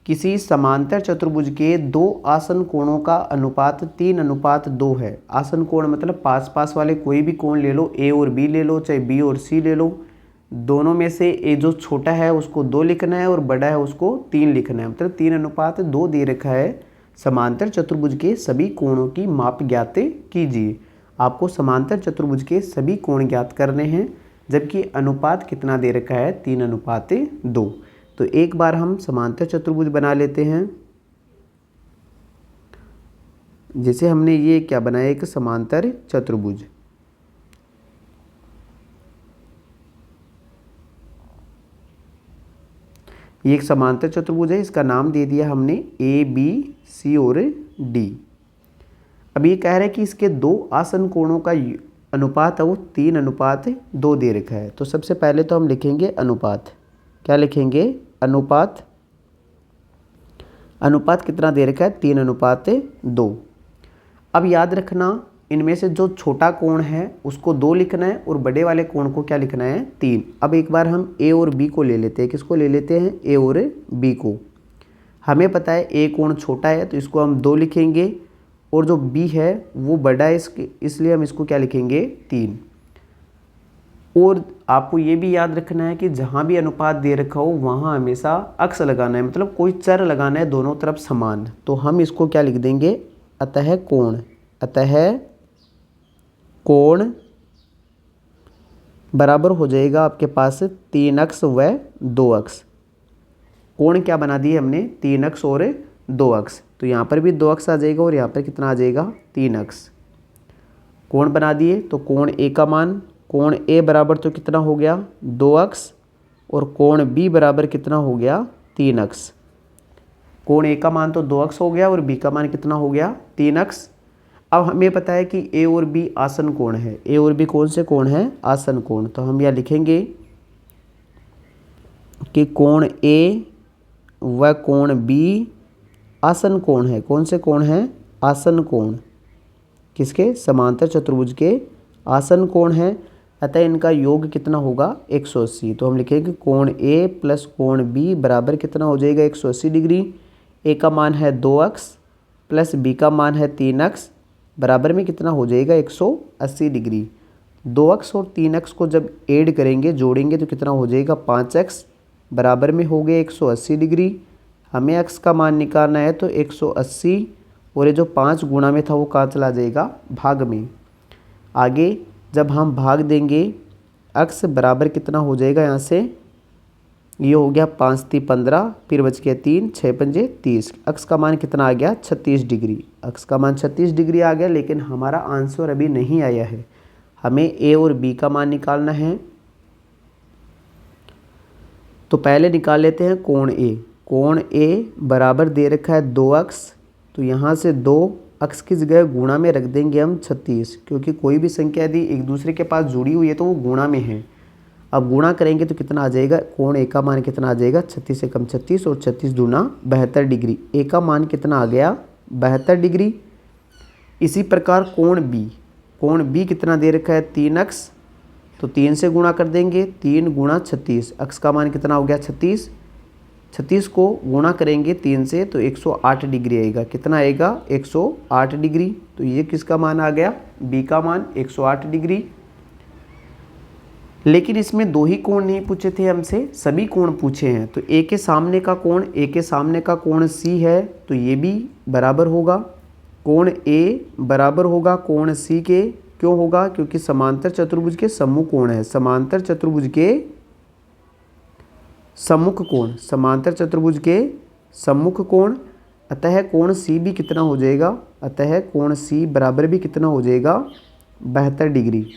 किसी समांतर चतुर्भुज के 2 आसन कोणों का अनुपात 3:2 है। आसन कोण मतलब पास पास वाले कोई भी कोण ले लो, ए और बी ले लो, चाहे बी और सी ले लो। दोनों में से ए जो छोटा है उसको 2 लिखना है और बड़ा है उसको 3 लिखना है, मतलब 3:2 दे रखा है। समांतर चतुर्भुज के सभी कोणों की माप ज्ञात कीजिए। आपको समांतर चतुर्भुज के सभी कोण ज्ञात करने हैं, जबकि अनुपात कितना दे रखा है? 3:2। तो एक बार हम समांतर चतुर्भुज बना लेते हैं। जैसे हमने ये क्या बनाया? एक समांतर चतुर्भुज। ये एक समांतर चतुर्भुज है, इसका नाम दे दिया हमने ए बी सी और डी। अब ये कह रहे हैं कि इसके दो आसन कोणों का अनुपात है वो 3:2 दे रखा है। तो सबसे पहले तो हम लिखेंगे अनुपात। क्या लिखेंगे? अनुपात। अनुपात कितना दे रखा है? 3:2। अब याद रखना, इनमें से जो छोटा कोण है उसको 2 लिखना है और बड़े वाले कोण को क्या लिखना है? 3। अब एक बार हम ए और बी को ले लेते हैं। किसको ले लेते हैं? ए और बी को। हमें पता है ए कोण छोटा है तो इसको हम 2 लिखेंगे और जो बी है वो बड़ा है इसलिए हम इसको क्या लिखेंगे? 3। और आपको ये भी याद रखना है कि जहाँ भी अनुपात दे रखा हो वहाँ हमेशा अक्स लगाना है, मतलब कोई चर लगाना है दोनों तरफ समान। तो हम इसको क्या लिख देंगे? अतः कोण। अतः कोण बराबर हो जाएगा आपके पास 3 अक्स व 2 अक्स। कोण क्या बना दिए हमने? 3 अक्स और 2 अक्स। तो यहाँ पर भी 2 अक्स आ जाएगा और यहाँ पर कितना आ जाएगा? 3 अक्स। कोण बना दिए। तो कोण ए का मान, कोण ए बराबर तो कितना हो गया? 2 अक्स और कोण बी बराबर कितना हो गया? 3 अक्स। कोण ए का मान तो 2 अक्स हो गया और बी का मान कितना हो गया? 3 अक्स। अब हमें पता है कि ए और बी आसन कोण है। ए और बी कौन से कोण है? आसन कोण। तो हम यह लिखेंगे कि कोण ए व कोण बी आसन कोण है। कौन से कोण है? आसन कोण। किसके? समांतर चतुर्भुज के आसन कोण है। अतः इनका योग कितना होगा? 180। तो हम लिखेंगे कोण ए प्लस कोण बी बराबर कितना हो जाएगा? 180 डिग्री। ए का मान है 2 अक्स प्लस बी का मान है 3 अक्स, बराबर में कितना हो जाएगा? 180 डिग्री। 2 अक्स और 3 अक्स को जब ऐड करेंगे, जोड़ेंगे तो कितना हो जाएगा? 5 अक्स, बराबर में हो गए 180 डिग्री। हमें अक्स का मान निकालना है तो 180 और ये जो 5 गुणा में था वो कहाँ चला जाएगा? भाग में। आगे जब हम भाग देंगे अक्स बराबर कितना हो जाएगा? यहाँ से ये हो गया 5 × 15, फिर बच गया 3, 6 × 30। अक्स का मान कितना आ गया? 36 डिग्री। अक्स का मान 36 डिग्री आ गया, लेकिन हमारा आंसर अभी नहीं आया है। हमें ए और बी का मान निकालना है। तो पहले निकाल लेते हैं कोण ए। कोण ए बराबर दे रखा है 2 अक्स, तो यहाँ से 2 अक्स की जगह गुणा में रख देंगे हम 36, क्योंकि कोई भी संख्या यदि एक दूसरे के पास जुड़ी हुई है तो वो गुणा में है। अब गुणा करेंगे तो कितना आ जाएगा? कोण ए का मान कितना आ जाएगा? 36 से कम 36 और 36 दूना 72 डिग्री। ए का मान कितना आ गया? 72 डिग्री। इसी प्रकार कोण बी। कोण बी कितना दे रखा है? 3 अक्स, तो 3 से गुणा कर देंगे। 3 × 36, अक्स का मान कितना हो गया? 36। 36 को गुणा करेंगे 3 से तो 108 डिग्री आएगा। कितना आएगा? 108 डिग्री। तो ये किसका मान आ गया? बी का मान 108 डिग्री। लेकिन इसमें 2 ही कोण नहीं पूछे थे हमसे, सभी कोण पूछे हैं। तो ए के सामने का कोण, ए के सामने का कोण सी है, तो ये भी बराबर होगा। कोण ए बराबर होगा कोण सी के। क्यों होगा? क्योंकि समांतर चतुर्भुज के सम्मुख कोण है। समांतर चतुर्भुज के सम्मुख कोण, समांतर चतुर्भुज के सम्मुख कोण। अतः कोण सी भी कितना हो जाएगा? अतः कोण सी बराबर भी कितना हो जाएगा? 72 डिग्री।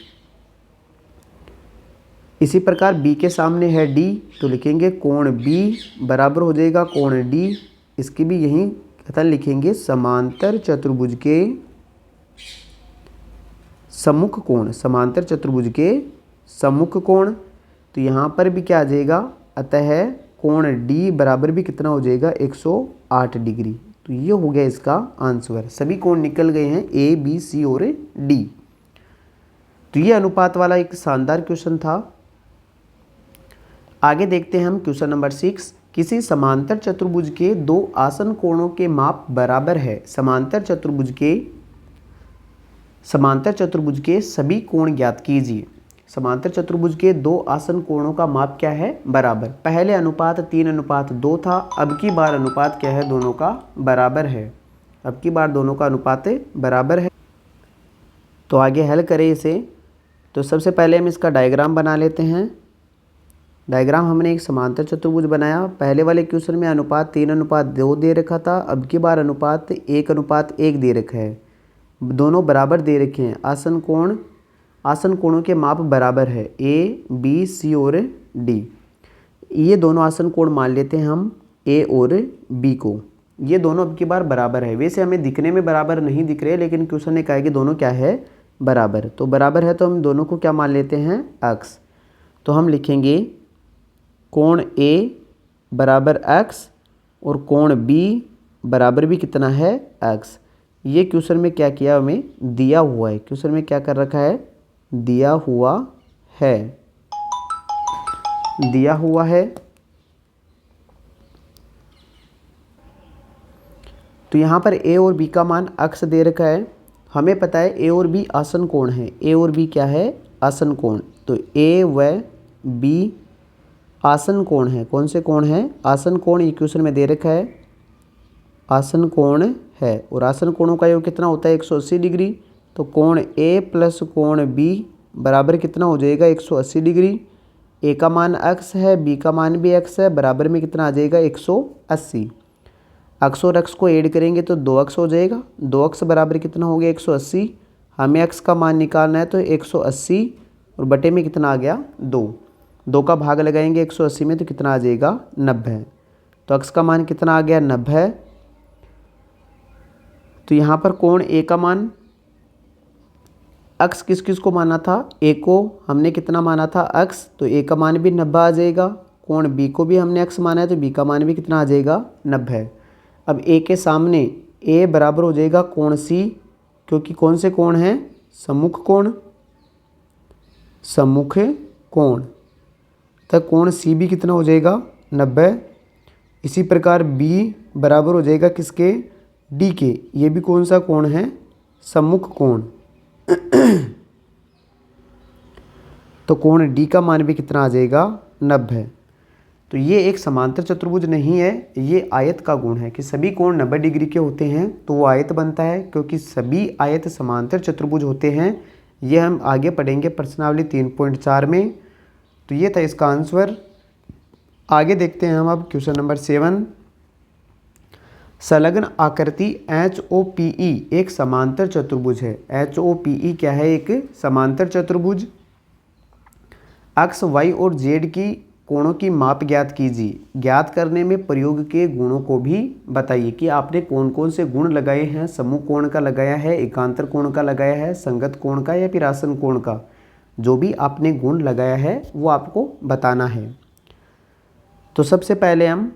इसी प्रकार बी के सामने है डी, तो लिखेंगे कोण बी बराबर हो जाएगा कोण डी। इसकी भी यही कथन लिखेंगे, समांतर चतुर्भुज के सम्मुख कोण। समांतर चतुर्भुज के सम्मुख कोण। तो यहाँ पर भी क्या आ जाएगा? अतः कोण डी बराबर भी कितना हो जाएगा? 108 डिग्री। तो ये हो गया इसका आंसर। सभी कोण निकल गए हैं, ए बी सी और डी। तो ये अनुपात वाला एक शानदार क्वेश्चन था। आगे देखते हैं हम क्वेश्चन नंबर 6। किसी समांतर चतुर्भुज के 2 आसन कोणों के माप बराबर है। समांतर चतुर्भुज के सभी कोण ज्ञात कीजिए। समांतर चतुर्भुज के 2 आसन कोणों का माप क्या है? बराबर। पहले अनुपात 3:2 था, अब की बार अनुपात क्या है? दोनों का बराबर है। अब की बार दोनों का अनुपात बराबर है। तो आगे हल करें इसे। तो सबसे पहले हम इसका डायग्राम बना लेते हैं। डायग्राम हमने एक समांतर चतुर्भुज बनाया। पहले वाले क्वेश्चन में अनुपात 3:2 दे रखा था, अब की बार अनुपात 1:1 दे रखा है। दोनों बराबर दे रखे हैं। आसन कोणों के माप बराबर है, ए बी सी और डी। ये दोनों आसन कोण मान लेते हैं हम ए और बी को। ये दोनों अब की बार बराबर है। वैसे हमें दिखने में बराबर नहीं दिख रहे, लेकिन क्वेश्चन ने कहा है कि दोनों क्या है, बराबर। तो बराबर है तो हम दोनों को क्या मान लेते हैं, x। तो हम लिखेंगे कोण A बराबर x और कोण B बराबर भी कितना है, x। ये क्वेश्चन में क्या किया, हमें दिया हुआ है। क्वेश्चन में क्या कर रखा है, दिया हुआ है, दिया हुआ है। तो यहाँ पर a और b का मान x दे रखा है। हमें पता है a और b आसन कोण है। a और b क्या है, आसन कोण। तो a व b आसन कोण है। कौन से कोण है, आसन कोण। ये क्वेश्चन में दे रखा है, आसन कोण है। और आसन कोणों का योग कितना होता है, 180 डिग्री। तो कोण a प्लस कोण b बराबर कितना हो जाएगा, 180 डिग्री। a का मान x है, b का मान भी x है, बराबर में कितना आ जाएगा, 180। x और x को ऐड करेंगे तो 2x हो जाएगा। 2x बराबर कितना हो गया, 180। हमें x का मान निकालना है तो 180 और बटे में कितना आ गया, 2। 2 का भाग लगाएंगे 180 में तो कितना आ जाएगा, 90। तो x का मान कितना आ गया, 90। तो यहाँ पर कोण a का मान, x किस किस को माना था, a को हमने कितना माना था, x। तो a का मान भी 90 आ जाएगा। कोण b को भी हमने x माना है तो b का मान भी कितना आ जाएगा, 90। अब a के सामने a बराबर हो जाएगा कोण c, क्योंकि कौन से कोण हैं, सम्मुख कोण, सम्मुख कोण। तो कोण c भी कितना हो जाएगा, 90। इसी प्रकार b बराबर हो जाएगा किसके, d के। ये भी कौन सा कोण है, सम्मुख कोण। तो कोण d का मान भी कितना आ जाएगा, 90। तो ये एक समांतर चतुर्भुज नहीं है, ये आयत का गुण है कि सभी कोण 90 डिग्री के होते हैं तो वो आयत बनता है, क्योंकि सभी आयत समांतर चतुर्भुज होते हैं। ये हम आगे पढ़ेंगे प्रश्नावली 3.4 में। तो ये था इसका आंसर। आगे देखते हैं हम अब क्वेश्चन नंबर 7। संलग्न आकृति HOPE एक समांतर चतुर्भुज है। HOPE क्या है, एक समांतर चतुर्भुज। x, y और z की कोणों की माप ज्ञात कीजिए। ज्ञात करने में प्रयोग के गुणों को भी बताइए कि आपने कौन कौन से गुण लगाए हैं। समूह कोण का लगाया है, एकांतर कोण का लगाया है, संगत कोण का या फिर आसन कोण का। जो भी आपने गुण लगाया है वो आपको बताना है। तो सबसे पहले हम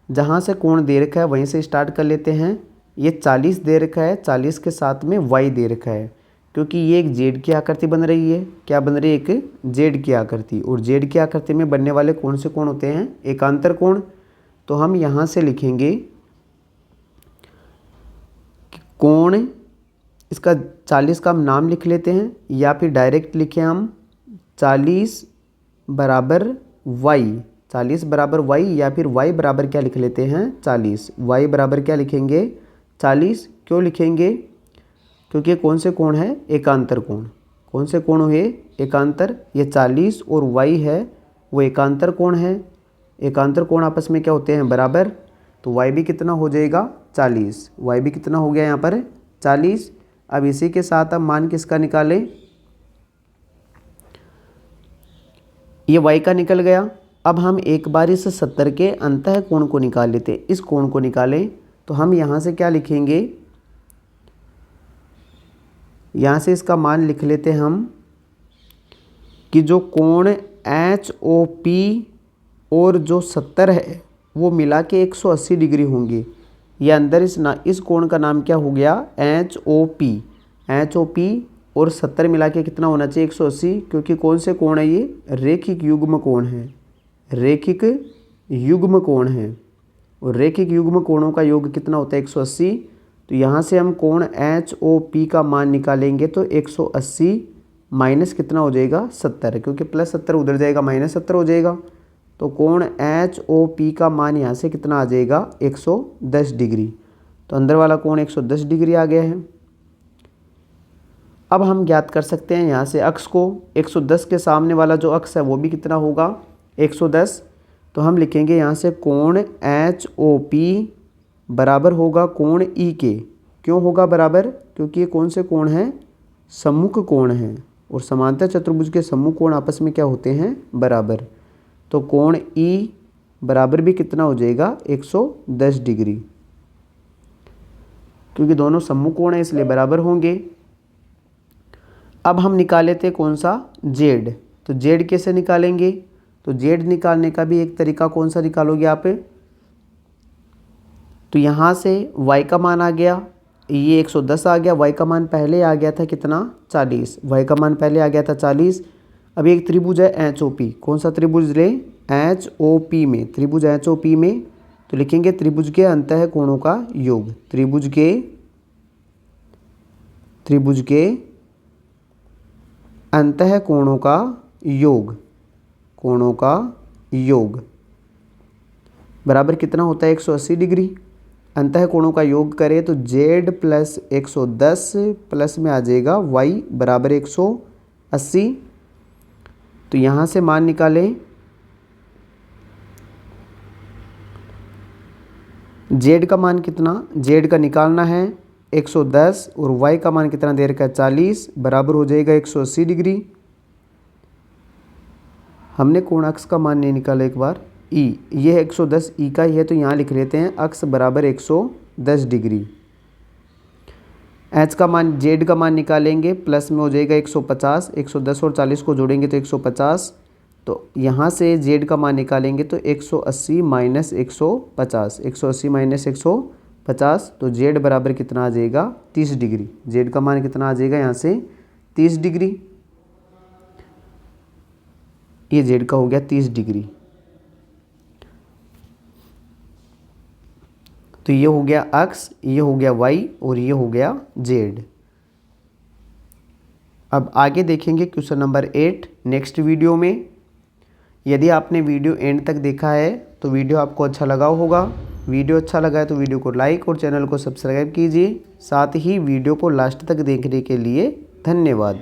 जहाँ से कोण दे रखा है वहीं से स्टार्ट कर लेते हैं। ये 40 दे रखा है, 40 के साथ में y दे रखा है, क्योंकि ये एक जेड की आकृति बन रही है। क्या बन रही है, एक जेड की आकृति। और जेड की आकृति में बनने वाले कौन से कोण होते हैं, एकांतर कोण। तो हम यहाँ से लिखेंगे कोण, इसका 40 का हम नाम लिख लेते हैं, या फिर डायरेक्ट लिखें हम 40 बराबर y। 40 बराबर y, या फिर y बराबर क्या लिख लेते हैं, 40। y बराबर क्या लिखेंगे, 40। क्यों लिखेंगे, क्योंकि कौन से कोण है, एकांतर कोण। कौन से कोण हुए, एकांतर। ये 40 और y है वो एकांतर कोण है। एकांतर कोण आपस में क्या होते हैं, बराबर। तो y भी कितना हो जाएगा, 40। y भी कितना हो गया यहाँ पर, 40। अब इसी के साथ अब मान किसका निकालें, ये y का निकल गया। अब हम एक बार इस 70 के अंतः कोण को निकाल लेते हैं। इस कोण को निकालें तो हम यहाँ से क्या लिखेंगे, यहाँ से इसका मान लिख लेते हैं हम कि जो कोण HOP और जो 70 है वो मिला के 180 डिग्री होंगे। ये अंदर इस कोण का नाम क्या हो गया, HOP। HOP और 70 मिला के कितना होना चाहिए, 180। क्योंकि कौन से कोण है, ये रेखिक युग्म कोण है, रेखिक युग्म कोण है। और रेखिक युग्म कोणों का योग कितना होता है, 180। तो यहाँ से हम कोण HOP का मान निकालेंगे तो 180 माइनस कितना हो जाएगा, 70, क्योंकि प्लस 70 उधर जाएगा, माइनस 70 हो जाएगा। तो कोण HOP का मान यहाँ से कितना आ जाएगा, 110 डिग्री। तो अंदर वाला कोण 110 डिग्री आ गया है। अब हम ज्ञात कर सकते हैं यहाँ से अक्ष को। 110 के सामने वाला जो अक्ष है वो भी कितना होगा, 110। तो हम लिखेंगे यहाँ से कोण HOP बराबर होगा कोण E के। क्यों होगा बराबर, क्योंकि ये कौन से कोण हैं, सम्मुख कोण हैं। और समांतर चतुर्भुज के सम्मुख कोण आपस में क्या होते हैं, बराबर। तो कोण E बराबर भी कितना हो जाएगा, 110 डिग्री। क्योंकि दोनों सम्मुख कोण हैं इसलिए बराबर होंगे। अब हम निकाले थे कौन सा, जेड। तो जेड कैसे निकालेंगे, तो जेड निकालने का भी एक तरीका कौन सा निकालोगे आप, तो यहाँ से y का मान आ गया, ये 110 आ गया, y का मान पहले आ गया था कितना, 40, y का मान पहले आ गया था 40। अब एक त्रिभुज है HOP, कौन सा त्रिभुज ले, HOP में, त्रिभुज HOP में, तो लिखेंगे त्रिभुज के अंतः कोणों का योग, त्रिभुज के अंतः कोणों का योग, कोणों का योग बराबर कितना होता है, 180 डिग्री। अंतः कोणों का योग करें तो z प्लस 110 प्लस में आ जाएगा y बराबर 180। तो यहाँ से मान निकालें, z का मान कितना, z का निकालना है 110 और y का मान कितना दे रखा है 40, बराबर हो जाएगा 180 डिग्री। हमने कोण अक्ष का मान नहीं निकाला, एक बार ई, ये 110 ई का ही है तो यहाँ लिख लेते हैं अक्ष बराबर 110 डिग्री। एच का मान, जेड का मान निकालेंगे, प्लस में हो जाएगा 150, 110 और 40 को जोड़ेंगे तो 150, तो यहाँ से जेड का मान निकालेंगे तो 180 माइनस 150, 180 माइनस 150, तो जेड बराबर कितना आ जाएगा 30 डिग्री। जेड का मान कितना आ जाएगा यहाँ से 30 डिग्री, ये जेड का हो गया 30 डिग्री। तो ये हो गया अक्ष, ये हो गया y और ये हो गया z। अब आगे देखेंगे क्वेश्चन नंबर 8 नेक्स्ट वीडियो में। यदि आपने वीडियो एंड तक देखा है तो वीडियो आपको अच्छा लगा होगा। वीडियो अच्छा लगा है तो वीडियो को लाइक और चैनल को सब्सक्राइब कीजिए। साथ ही वीडियो को लास्ट तक देखने के लिए धन्यवाद।